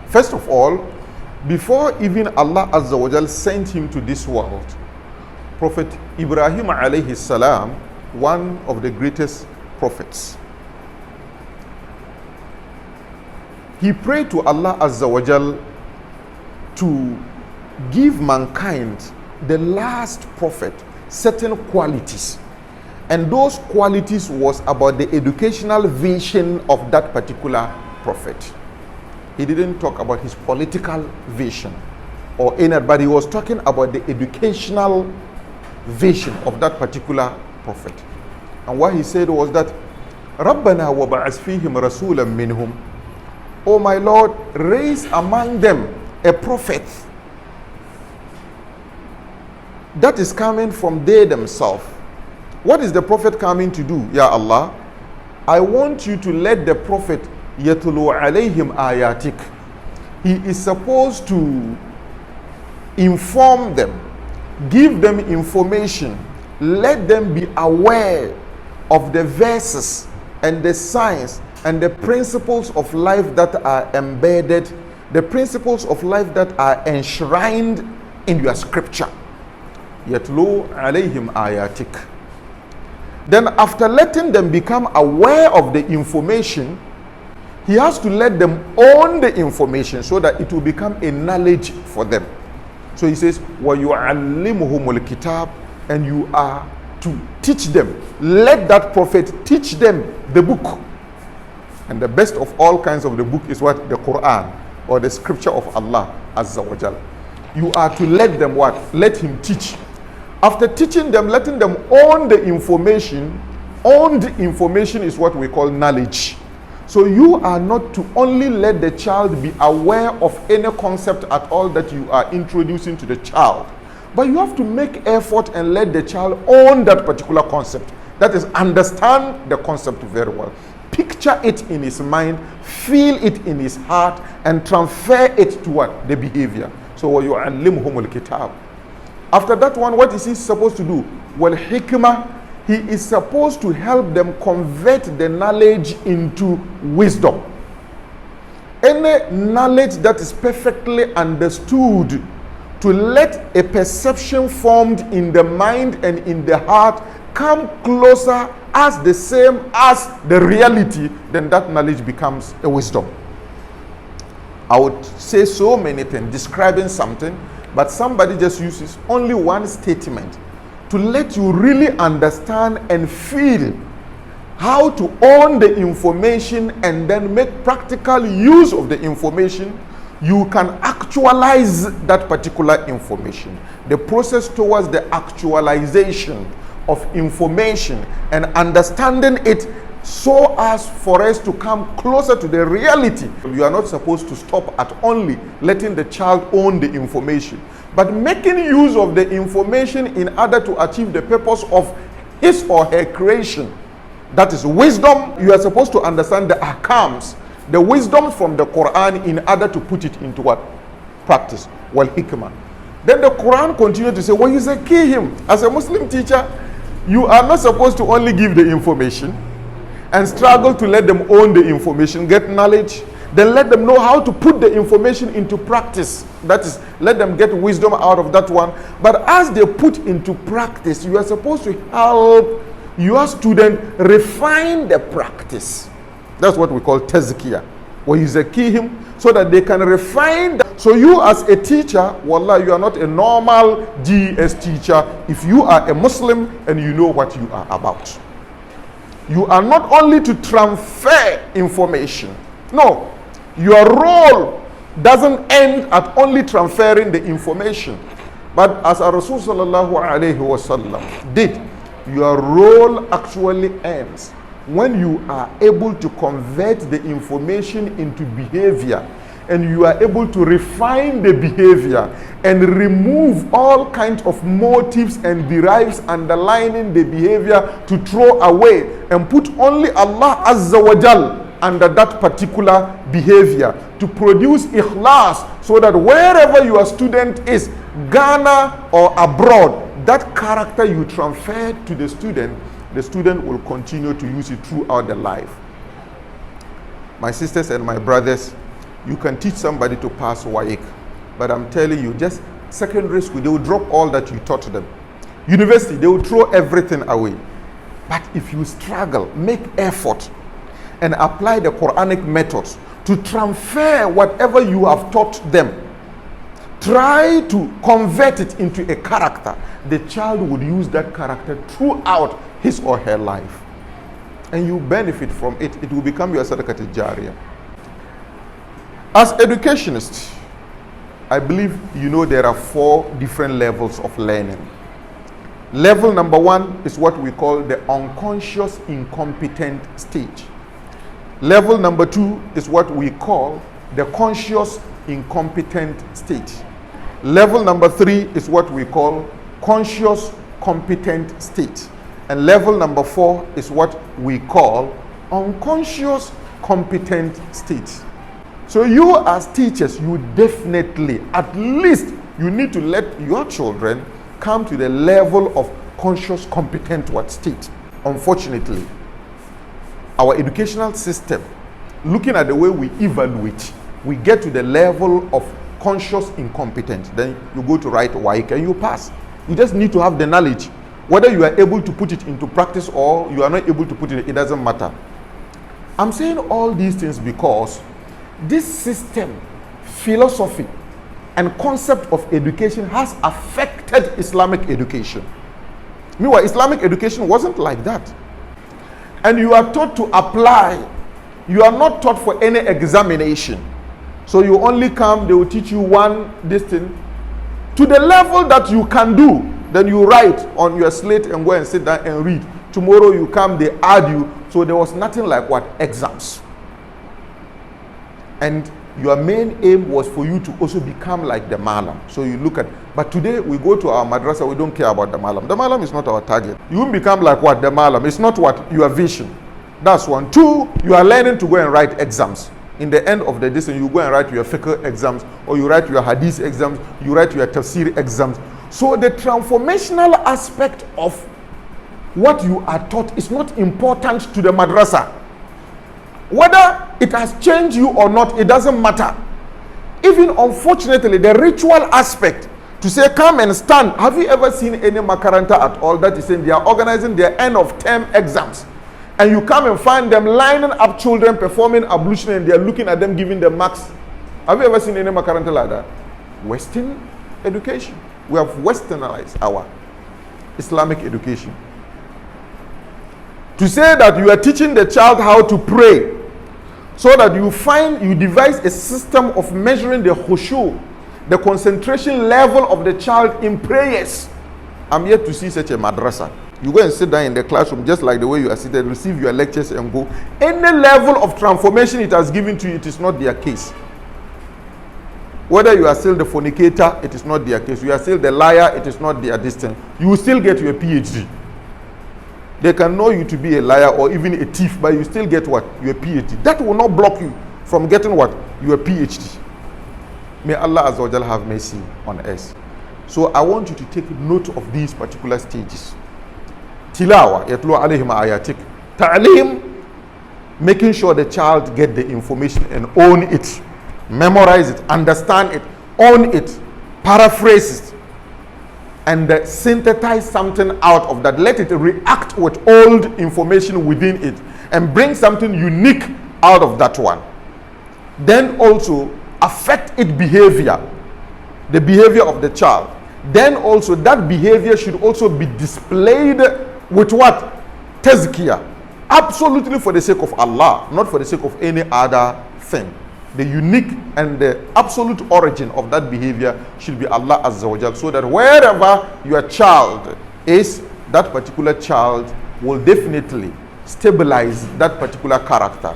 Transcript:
First of all, before even Allah Azza wa Jal sent him to this world, Prophet Ibrahim alayhi salam, one of the greatest prophets, he prayed to Allah Azza wa Jal to give mankind, the last prophet, certain qualities. And those qualities was about the educational vision of that particular prophet. He didn't talk about his political vision or any, but he was talking about the educational vision of that particular prophet. And what he said was that, رَبَّنَا وَبَعَثْ فِيهِمْ رَسُولًا مِّنْهُمْ, O my Lord, raise among them a prophet that is coming from they themselves. What is the prophet coming to do? Ya Allah, I want you to let the prophet yatlu alayhim ayatik. He is supposed to inform them, give them information, let them be aware of the verses and the science and the principles of life that are embedded, the principles of life that are enshrined in your scripture. Yatlu alayhim ayatik. Then after letting them become aware of the information, he has to let them own the information so that it will become a knowledge for them. So he says, وَيُعَلِّمُهُمُ الْكِتَابِ, and you are to teach them. Let that prophet teach them the book. And the best of all kinds of the book is what? The Quran, or the scripture of Allah Azza wa Jal. You are to let them what? Let him teach. After teaching them, letting them own the information, owned information is what we call knowledge. So you are not to only let the child be aware of any concept at all that you are introducing to the child, but you have to make effort and let the child own that particular concept. That is, understand the concept very well. Picture it in his mind, feel it in his heart, and transfer it to what? The behavior. So وَيُعَلِّمْهُمُ الْكِتَابِ. After that one, what is he supposed to do? Well, hikmah, he is supposed to help them convert the knowledge into wisdom. Any knowledge that is perfectly understood, to let a perception formed in the mind and in the heart come closer as the same as the reality, then that knowledge becomes a wisdom. I would say so many things describing something, but somebody just uses only one statement to let you really understand and feel how to own the information and then make practical use of the information. You can actualize that particular information. The process towards the actualization of information and understanding it so as for us to come closer to the reality. You are not supposed to stop at only letting the child own the information, but making use of the information in order to achieve the purpose of his or her creation. That is wisdom. You are supposed to understand the ahkams, the wisdom from the Quran, in order to put it into what? Practice. Wal hikmah. Then the Quran continues to say, well, you say key him. As a Muslim teacher, you are not supposed to only give the information and struggle to let them own the information, get knowledge, then let them know how to put the information into practice. That is, let them get wisdom out of that one. But as they put into practice, you are supposed to help your student refine the practice. That's what we call tazkiyah, where you zaki him so that they can refine that. So you as a teacher, wallah, you are not a normal GS teacher if you are a Muslim and you know what you are about. You are not only to transfer information. No, your role doesn't end at only transferring the information. But as our Rasul sallallahu alayhi wasallam did, your role actually ends when you are able to convert the information into behavior, and you are able to refine the behavior and remove all kinds of motives and derives underlining the behavior, to throw away and put only Allah Azza wa Jal under that particular behavior, to produce ikhlas, so that wherever your student is, Ghana or abroad, that character you transfer to the student will continue to use it throughout their life. My sisters and my brothers, You can teach somebody to pass WAEC, but I'm telling you, just secondary school, they will drop all that you taught them. University, they will throw everything away. But if you struggle, make effort, and apply the Quranic methods to transfer whatever you have taught them, try to convert it into a character, the child would use that character throughout his or her life. And you benefit from it. It will become your sadaqat al-jariyah. As educationists, I believe you know there are 4 different levels of learning. Level number 1 is what we call the unconscious incompetent stage. Level number 2 is what we call the conscious incompetent stage. Level number 3 is what we call conscious competent stage. And level number 4 is what we call unconscious competent stage. So you as teachers, you definitely, at least, you need to let your children come to the level of conscious competent state. Unfortunately, our educational system, looking at the way we evaluate, we get to the level of conscious incompetent. Then you go to write WAEC and you pass. You just need to have the knowledge. Whether you are able to put it into practice or you are not able to put it, it doesn't matter. I'm saying all these things because this system, philosophy, and concept of education has affected Islamic education. Meanwhile, Islamic education wasn't like that. And you are taught to apply. You are not taught for any examination. So you only come, they will teach you this thing to the level that you can do. Then you write on your slate and go and sit down and read. Tomorrow you come, they add you. So there was nothing like exams. And your main aim was for you to also become like the malam. So you look at, but today we go to our madrasa, we don't care about the malam. The malam is not our target. You won't become like the malam. It's not your vision. That's 1. 2, you are learning to go and write exams. In the end of the day, you go and write your fiqh exams, or you write your hadith exams, you write your tafsir exams. So the transformational aspect of what you are taught is not important to the madrasa. Whether it has changed you or not, it doesn't matter. Even unfortunately, the ritual aspect, to say come and stand. Have you ever seen any makaranta at all that is saying they are organizing their end of term exams, and you come and find them lining up children performing ablution and they are looking at them giving them marks? Have you ever seen any makaranta like that? Western education. We have westernized our Islamic education. To say that you are teaching the child how to pray, so that you devise a system of measuring the khushu, the concentration level of the child in prayers. I'm yet to see such a madrasa. You go and sit down in the classroom just like the way you are seated, receive your lectures and go. Any level of transformation it has given to you, it is not their case. Whether you are still the fornicator, it is not their case. You are still the liar, it is not their distance. You will still get your PhD. They can know you to be a liar or even a thief, but you still get Your PhD. That will not block you from getting Your PhD. May Allah Azza wa Jal have mercy on us. So I want you to take note of these particular stages. Tilawa, yatlu alayhim ayatik. Ta'lim, making sure the child get the information and own it. Memorize it, understand it, own it, paraphrase it, and synthesize something out of that. Let it react with old information within it and bring something unique out of that one. Then also affect its behavior, the behavior of the child. Then also that behavior should also be displayed with Tazkiyah. Absolutely for the sake of Allah, not for the sake of any other thing. The unique and the absolute origin of that behavior should be Allah Azza wa Jal, so that wherever your child is, that particular child will definitely stabilize that particular character.